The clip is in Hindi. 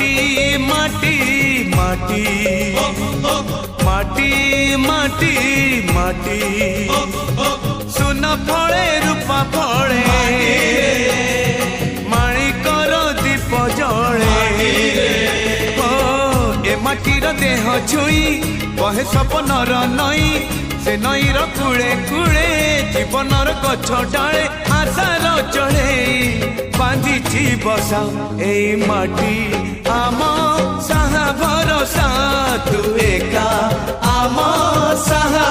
माटी माटी माटी माटी माटी माटी सुन फले रूपा फले माणिकर दीप जले ए माटीर देह छुई बहे सपनर नई से नईर कूले कूले जीवनर गछ डाले आशार चढ़े बांधी बसा ए माटी आम साहा भरोसा तू एका आम साहा